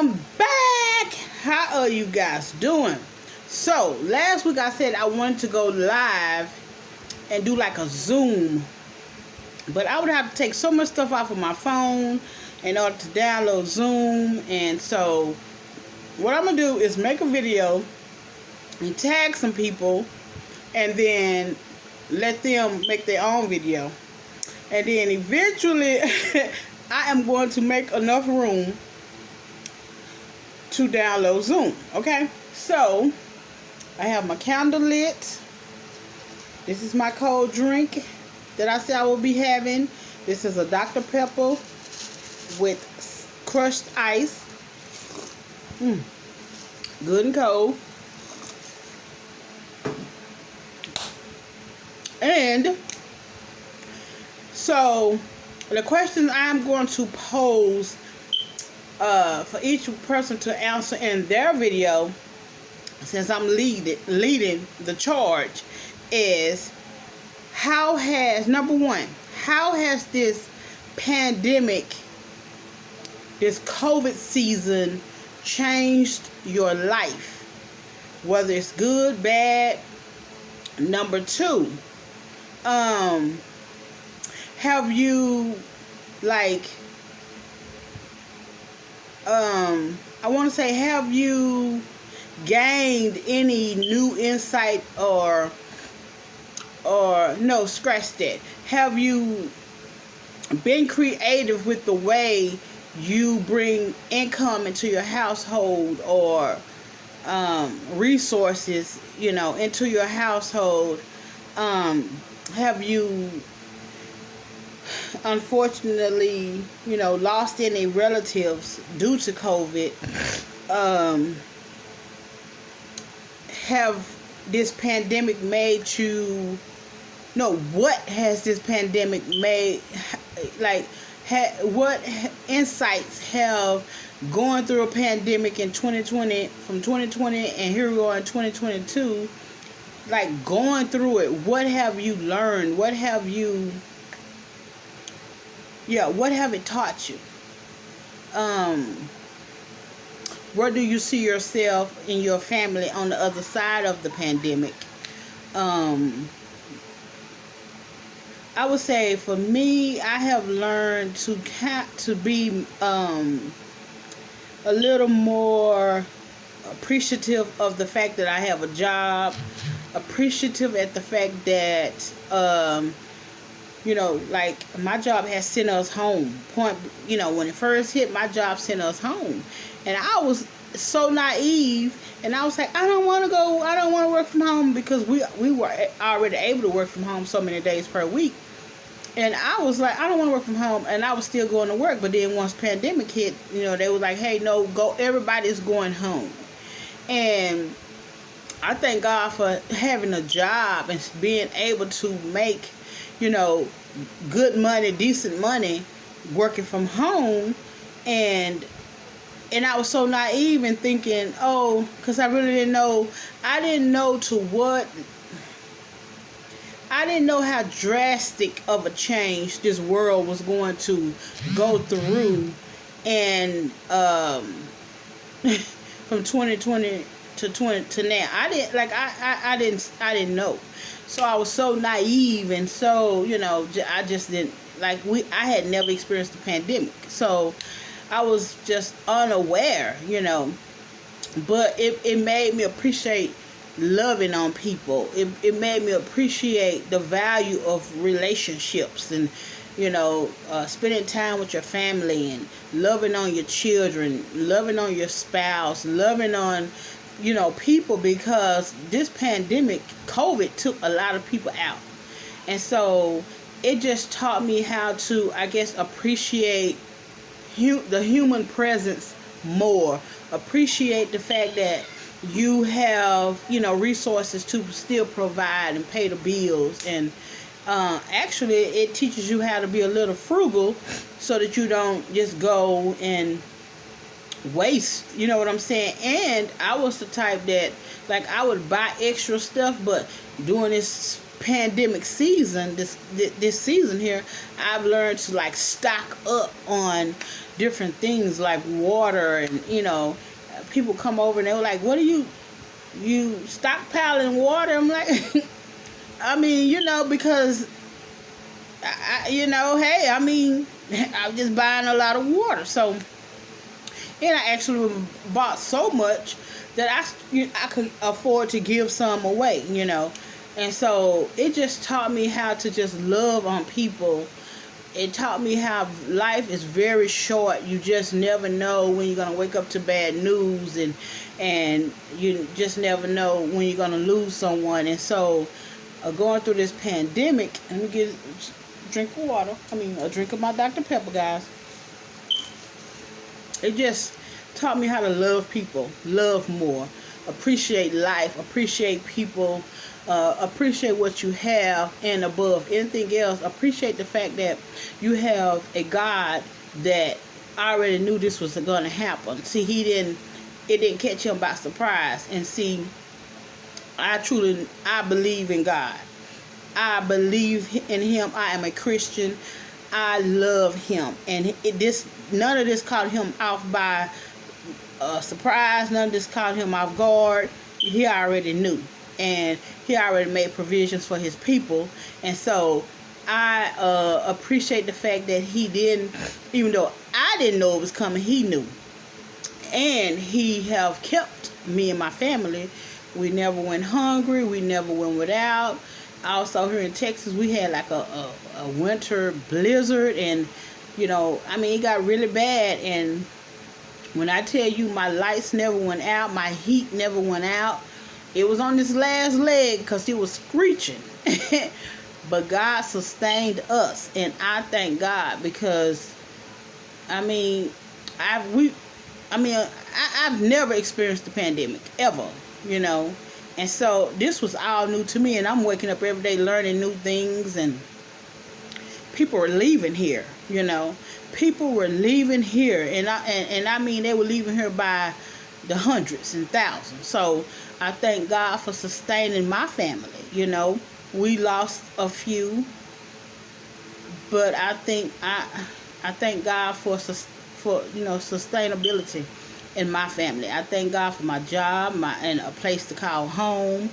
am back. How are you guys doing? So last week I said I wanted to go live and do like a Zoom, but I would have to take so much stuff off of my phone in order to download Zoom. And so what I'm gonna do is make a video and tag some people and then let them make their own video, and then eventually I am going to make enough room to download Zoom. Okay, so I have my candle lit. This is my cold drink that I said I will be having. This is a Dr. Pepper with crushed ice. Good and cold. And so the question I'm going to pose for each person to answer in their video, since I'm leading the charge, is number one, how has this pandemic, this COVID season changed your life? Whether it's good, bad. Number two, have you have you gained any new insight or no, scratch that. Have you been creative with the way you bring income into your household, or resources, into your household? Have you unfortunately, lost any relatives due to COVID? Have this pandemic made you, what has this pandemic made, what insights have going through a pandemic in 2020, from 2020, and here we are in 2022, going through it, what have you learned? What have it taught you? Where do you see yourself and your family on the other side of the pandemic? I would say for me, I have learned to be a little more appreciative of the fact that I have a job, appreciative at the fact that my job has sent us home. When it first hit, my job sent us home. And I was so naive, and I was like, I don't want to work from home, because we were already able to work from home so many days per week. And I was like, I don't want to work from home, and I was still going to work. But then once pandemic hit, they were like, hey, no, go, everybody's going home. And I thank God for having a job and being able to make, good money, decent money, working from home. And I was so naive in thinking, because I really didn't know. I didn't know how drastic of a change this world was going to go through. And from 2020 to now, I didn't know. So I was so naive, and so I just didn't I had never experienced the pandemic, so I was just unaware, but it made me appreciate loving on people. It made me appreciate the value of relationships, and spending time with your family, and loving on your children, loving on your spouse, loving on people, because this pandemic, COVID, took a lot of people out. And so it just taught me how to, I guess, appreciate the human presence more. Appreciate the fact that you have, resources to still provide and pay the bills. And actually, it teaches you how to be a little frugal, so that you don't just go and waste, you know what I'm saying? And I was the type that I would buy extra stuff, but during this pandemic season, this season here, I've learned to like stock up on different things like water, and people come over and they were like, "What are you stockpiling water?" I'm like, I mean, because hey, I mean, I'm just buying a lot of water. So, and I actually bought so much that I could afford to give some away, And so it just taught me how to just love on people. It taught me how life is very short. You just never know when you're going to wake up to bad news, and you just never know when you're going to lose someone. And so going through this pandemic, let me get a drink of water. A drink of my Dr. Pepper, guys. It just taught me how to love people, love more, appreciate life, appreciate people, appreciate what you have, and above anything else, appreciate the fact that you have a God that already knew this was going to happen. See, it didn't catch him by surprise. And see, I believe in God. I believe in him. I am a Christian. I love him, and none of this caught him off by surprise. None of this caught him off guard. He already knew, and he already made provisions for his people. And so I appreciate the fact that he didn't, even though I didn't know it was coming, he knew, and he have kept me and my family. We never went hungry. We never went without. Also, here in Texas, we had like a winter blizzard, and it got really bad. And when I tell you, my lights never went out, my heat never went out. It was on this last leg because it was screeching. But God sustained us, and I thank God, because I've never experienced the pandemic ever, And so this was all new to me, and I'm waking up every day learning new things, and people were leaving here, People were leaving here, and I mean they were leaving here by the hundreds and thousands. So I thank God for sustaining my family, We lost a few, but I thank God for sustainability in my family. I thank God for my job, and a place to call home,